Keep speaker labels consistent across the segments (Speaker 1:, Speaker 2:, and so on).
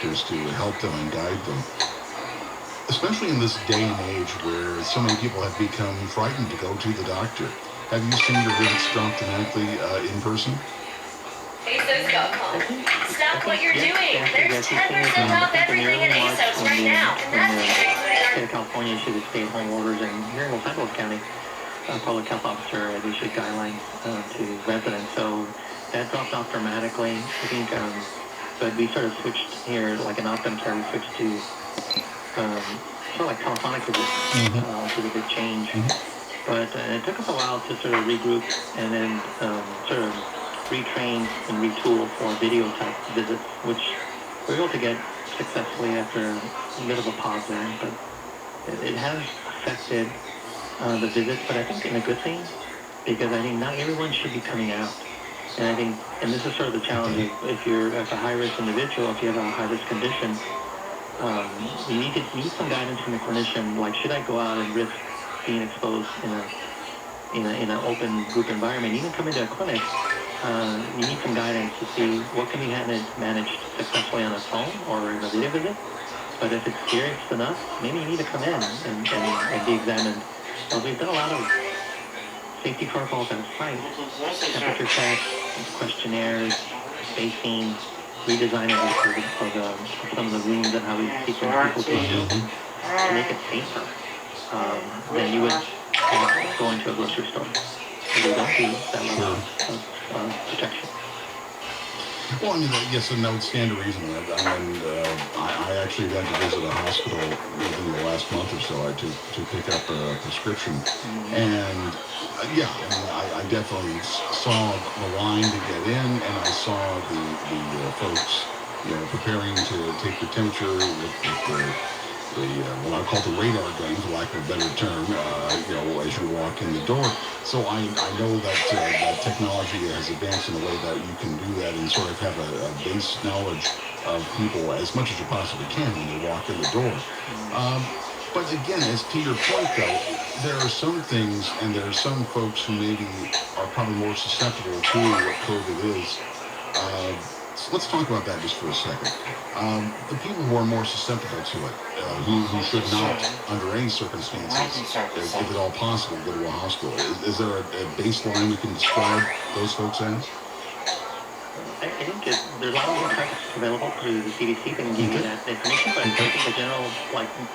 Speaker 1: is to help them and guide them. Especially in this day and age where so many people have become frightened to go to the doctor. Have you seen your visits drop dramatically in person?
Speaker 2: ASOS.com. Stop what you're doing. There's 10% off everything at ASOS right now. And that's even including our...
Speaker 3: State of California issued stay-at-home orders, and here in Los Angeles County, public health officer had issued guidelines to residents. So that dropped off dramatically. I think, but we sort of switched here, like in Optum Care, we switched to sort of like telephonic visits, which is a big change. But it took us a while to sort of regroup and then sort of retrain and retool for video type visits, which we were able to get successfully after a bit of a pause there. But it has affected the visits, but I think in a good thing, because I think not everyone should be coming out. And I think, and this is sort of the challenge, if you're a high-risk individual, if you have a high-risk condition, you need some guidance from the clinician, like should I go out and risk being exposed in an open group environment? Even come into a clinic, you need some guidance to see what can be managed successfully on a phone or in a video visit. But if it's serious enough, maybe you need to come in and be examined. Well, we've done a lot of safety protocols at site, temperature checks, questionnaires, spacing, redesign of some of the rooms and how we sequence people to make it safer than you would go into a grocery store. So we don't do that level of protection.
Speaker 1: Well, I mean, yes, and that would stand to reason. I actually went to visit a hospital within the last month or so to pick up a prescription. And, yeah, I definitely saw the line to get in, and I saw the folks, preparing to take the temperature with what I call the radar gun, for lack of a better term, as you walk in the door. So I know that technology has advanced in a way that you can do that and sort of have a base knowledge of people as much as you possibly can when they walk in the door. But again, as to your point, though, there are some things, and there are some folks who maybe are probably more susceptible to what COVID is. So let's talk about that just for a second. The people who are more susceptible to it, who should not, under any circumstances, if at all possible, go to a hospital. Is there a baseline we can describe those folks as?
Speaker 3: I think there's a lot of different available through the CDC that can give you that information, but I think the general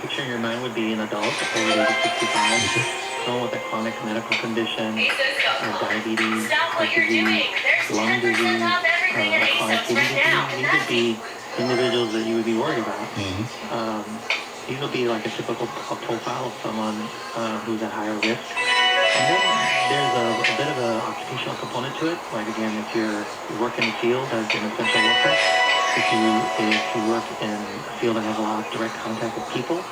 Speaker 3: picture in your mind would be an adult over the age of 65, someone with a chronic medical condition, diabetes, heart disease, lung disease, chronic kidney disease. These would be individuals that you would be worried about. These will be like a typical profile of someone who's at higher risk. And then there's a bit of an occupational component to it. Like again, if you work in the field as an essential worker, if you work in a field that has a lot of direct contact with people,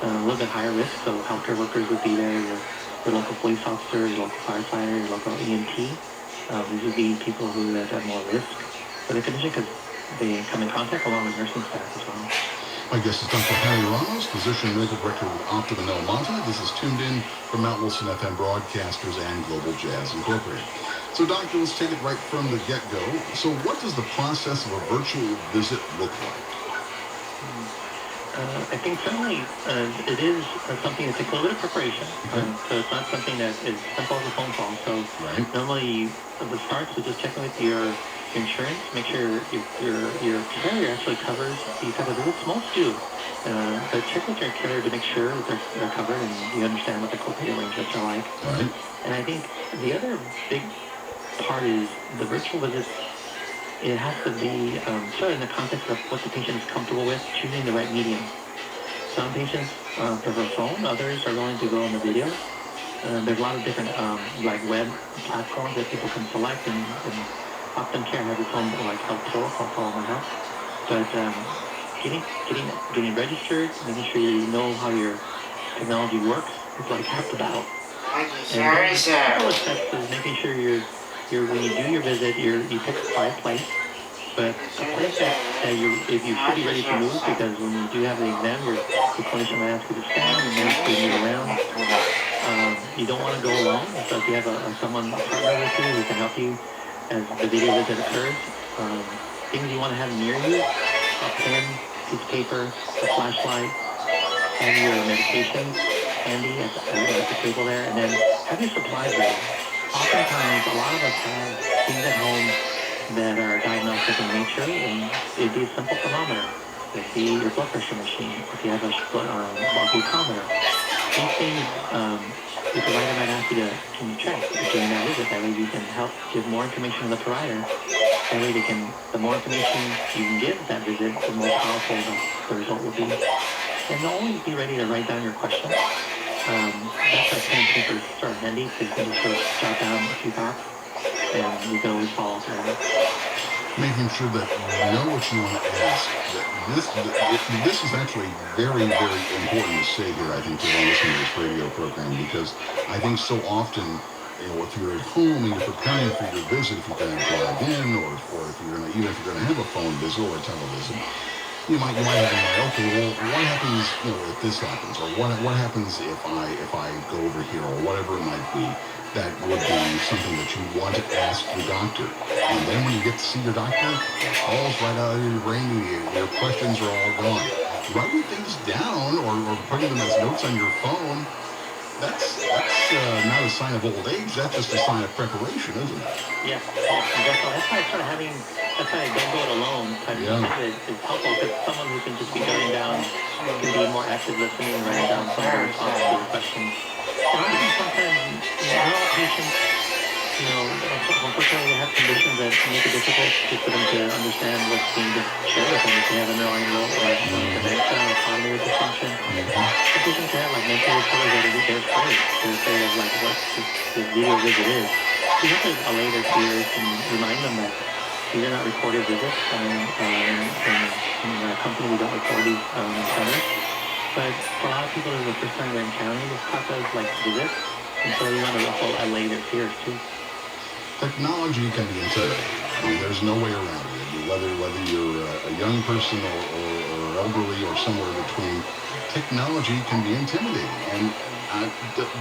Speaker 3: a little bit higher risk. So healthcare workers would be there, your local police officer, your local firefighter, your local EMT. These would be people who have more risk for the condition because they come in contact along with nursing staff as well.
Speaker 1: My guest is Dr. Harry Ramos, physician and medical director with Optum in El Monte. This is tuned in from Mount Wilson FM Broadcasters and Global Jazz Incorporated. So, Doctor, let's take it right from the get-go. So what does the process of a virtual visit look like?
Speaker 3: I think certainly it is something that takes a little bit of preparation. So it's not something that is simple as a phone call. So normally the starts with just checking with your insurance, make sure your carrier actually covers these type of visits. Most do, but check with your carrier to make sure that they're covered and you understand what the copay arrangements are like. And I think the other big part is the virtual visits. It has to be sort of in the context of what the patient is comfortable with, choosing the right medium. Some patients prefer phone, others are willing to go on the video. There's a lot of different like web platforms that people can select, and Optum Care has its own health protocol for all my health. But getting registered, making sure you know how your technology works is like half the battle.
Speaker 2: Thank you, sir.
Speaker 3: And all the steps is making sure when you do your visit, you pick a quiet place, but a place that if you should be ready to move, because when you do have the exam, the clinician might ask you to stand and then to move around. You don't want to go alone, so if you have someone partner with you who can help you as the video visit occurs, things you want to have near you, a pen, piece of paper, a flashlight, and your medication handy at the table there, and then have your supplies ready. Oftentimes, a lot of us have things at home that are diagnostic in nature, and it'd be a simple thermometer. It'd be your blood pressure machine, if you have a glucometer. These things, the provider might ask you to, can you check during that visit? That way you can help give more information to the provider. That way the more information you can give at that visit, the more powerful the result will be. And always be ready to write down your questions. That's why pen and paper is sort of handy, because you can just sort of jot down a few thoughts, and you can always follow through.
Speaker 1: Making sure that you know what you want to ask. This is actually very, very important to say here, I think, to listen to this radio program, because I think so often, if you're at home and you're preparing for your visit, if you're going to drive in, or if you're going to, even if you're going to have a phone visit or a televisit, you might have in mind, okay, well, what happens, if this happens, or what happens if I go over here, or whatever it might be. That would be something that you want to ask your doctor. And then when you get to see your doctor, it falls right out of your brain, and your questions are all gone. Writing things down or putting them as notes on your phone, that's not a sign of old age, that's just a sign of preparation, isn't it?
Speaker 3: Yeah, definitely. That's why I started having, that's why I don't go it alone type of method is helpful, because someone who can just be jotting down can be more active listening and writing down some of the responses to the questions. And I think sometimes, not all patients, unfortunately they have conditions that make it difficult for them to understand what's being shared with them. If they have a neurological or dementia or cognitive dysfunction, the patients have like mental disorders that they're afraid of like what this video visit is. You have to allay their fears and remind them that these are not recorded visits, and in our company we don't record these centers. But for a lot of people, this is the first time they're encountering this type of visits, and so you want to also allay their fears too.
Speaker 1: Technology can be intimidating. I mean, there's no way around it. Whether you're a young person or elderly or somewhere between, technology can be intimidating. And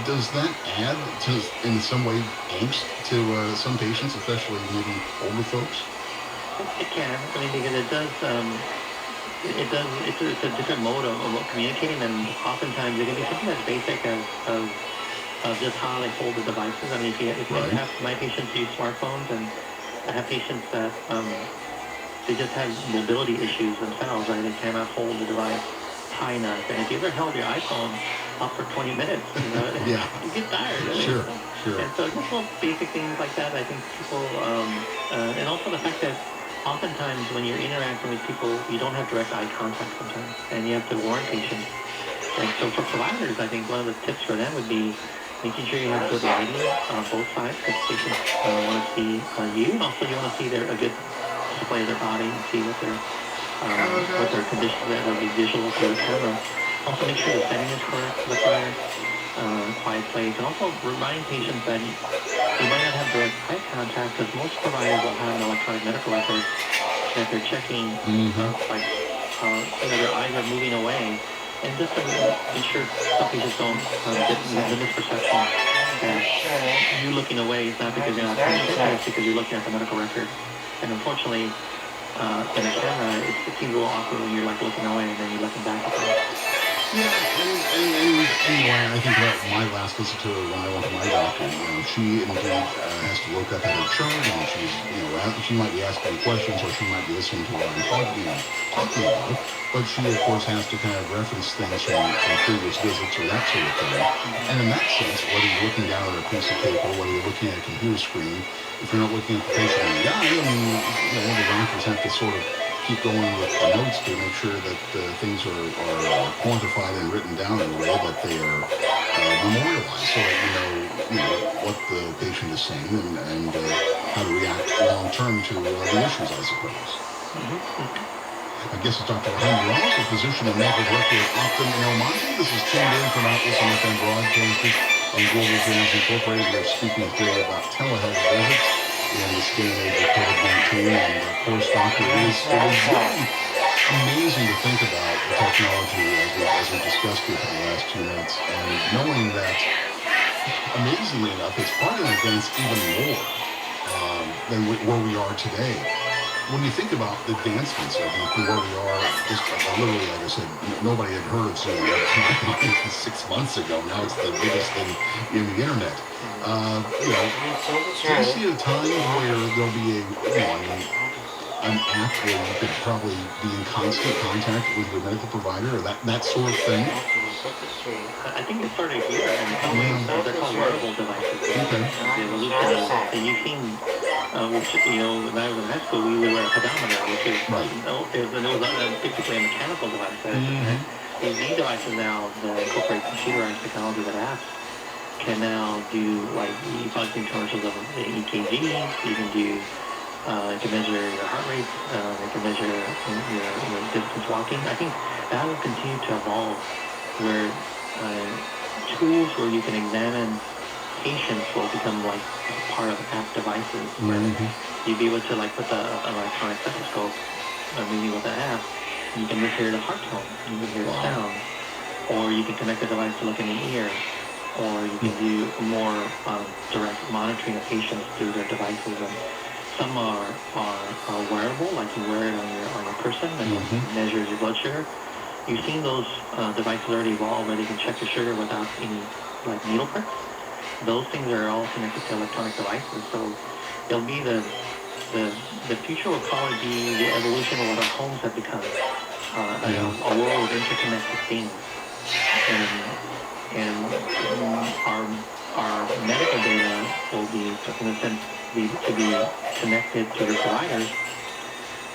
Speaker 1: does that add to, in some way, angst to some patients, especially maybe older folks?
Speaker 3: It can. I mean, because it does. It's a different mode of communicating, and oftentimes it can be something as basic as just how they hold the devices. I mean, if you have, my patients use smartphones, and I have patients that they just have mobility issues themselves, right? They cannot hold the device high enough. And if you ever held your iPhone up for 20 minutes, you get tired.
Speaker 1: Sure.
Speaker 3: And so just little basic things like that, I think people, and also the fact that oftentimes when you're interacting with people, you don't have direct eye contact sometimes, and you have to warn patients. And so for providers, I think one of the tips for them would be making sure you have good lighting on both sides, because patients want to see you, and also you want to see a good display of their body and see what their conditions are, will be visual through the camera. Also make sure the setting is correct for the provider, quiet place, and also remind patients that you might not have direct eye contact, because most providers will have an electronic medical record that they're checking, their eyes are moving away. And just to ensure some patients don't get the misperception that you looking away is not because you're not paying attention, it's because you're looking at the medical record. And unfortunately, in a camera, it seems a little awkward when you're like looking away and then you're looking back at them.
Speaker 1: Yeah, and anyway, I think about my last visit to her when I went to my doctor. She indeed has to look up at her chart, and she's, she might be asking questions, or she might be listening to what I'm talking about. But she, of course, has to kind of reference things from previous visits or that sort of thing. And in that sense, whether you're looking down at a piece of paper, whether you're looking at a computer screen, if you're not looking at the patient in the eye, I mean, the doctors have to sort of keep going with the notes to make sure that things are quantified and written down in a way that they are memorialized, so that you know what the patient is saying and how to react long term to the issues, I suppose. I guess it's Dr. Henry Ross, a physician and medical director at Optum in El Monte. This is tuned in from Atlas and FM Broadcasters and Global Journals Incorporated. We're speaking today about telehealth visits in this day and age of COVID-19, and of course, Doctor, it is really amazing to think about the technology as we discussed here for the last 2 minutes, and knowing that, amazingly enough, it's probably advanced even more than where we are today. when you think about the advancements of where we are, just literally, like I said, nobody had heard of Zoom 6 months ago. Now it's the biggest thing in the internet. You know, do you see a time where there'll be an app where you could probably be in constant contact with your medical provider or that sort of thing?
Speaker 3: I think it's sort of here, and they're called wearable devices.
Speaker 1: Okay.
Speaker 3: The evolution, and you've seen, which, you know, when I was in high school, we would wear a pedometer, which is,
Speaker 1: Right.
Speaker 3: it was basically a mechanical device. These devices now that incorporate computerized technology that apps can now do, like, you probably seen commercials of the EKG, you can do, you can measure your heart rate, you can measure your distance walking. I think that will continue to evolve, where tools where you can examine patients will become like part of app devices. You'd be able to like put an electronic stethoscope maybe with an app. You can hear the heart tone, you can hear the sound, or you can connect the device to look in the ear, or you can do more direct monitoring of patients through their devices. And some are wearable, like you wear it on your person and it measures your blood sugar. You've seen those devices already evolve where they can check your sugar without any like needle pricks. Those things are all connected to electronic devices. So it'll be the future will probably be the evolution of what our homes have become. A world of interconnected things. And our medical data will be, in a sense, to be connected to the providers.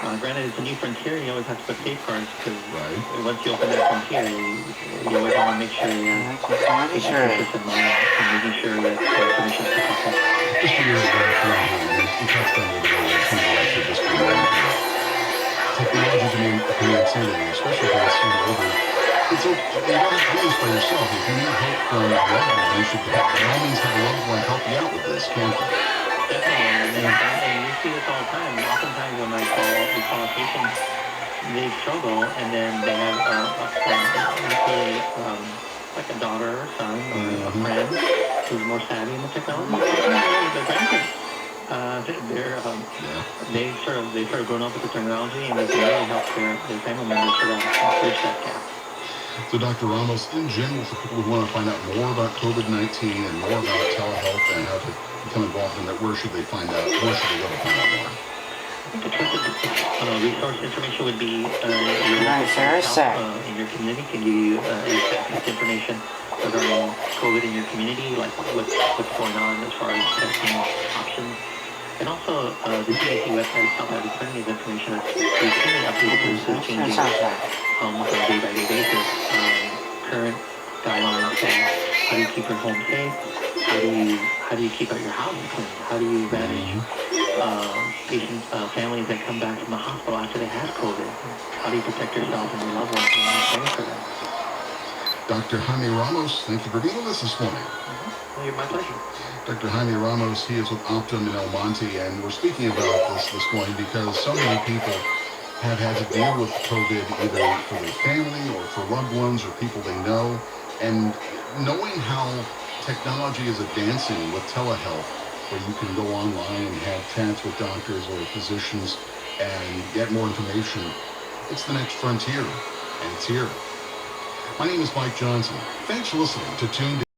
Speaker 3: Granted, it's a new frontier, you always have to put safeguards, because once you open that frontier, you always want to make sure you have patient interest in mind and making sure that the information is protected.
Speaker 1: Just for your background, you touched on it earlier, it comes back to just for a moment. Technology can be intimidating, especially if it's older. It's okay. You don't have to do this by yourself. If you need help from a loved one, you should by all means have a loved one help you out with this, can't you?
Speaker 3: Definitely, and we see this all the time. Oftentimes when we call a patient, they struggle, and then they have like a daughter or son or a friend who's more savvy in the technology. Their grandkids. They've sort of grown up with the technology, and it's really helped their family members sort of bridge that gap.
Speaker 1: So, Dr. Ramos, in general, for people who want to find out more about COVID-19 and more about telehealth and how to become involved in that, where should they find out? Where should they go to find out more?
Speaker 3: I think the trusted resource information would be your local health in your community can give you exact information regarding COVID in your community, like what's going on as far as testing options. And also, the CDC website itself has plenty of information that's routinely updated to changing on a day-by-day basis. Current guidelines say how do you keep your home safe? How do you keep out your house clean? How do you manage patients, families that come back from the hospital after they had COVID? How do you protect yourself and your loved ones and your family for them?
Speaker 1: Dr. Jaime Ramos, thank you for being with us this morning.
Speaker 3: My pleasure.
Speaker 1: Dr. Jaime Ramos, he is with Optum in El Monte, and we're speaking about this morning because so many people have had to deal with COVID either for their family or for loved ones or people they know, and knowing how technology is advancing with telehealth, where you can go online and have chats with doctors or physicians and get more information, it's the next frontier, and it's here. My name is Mike Johnson. Thanks for listening to Tuned In.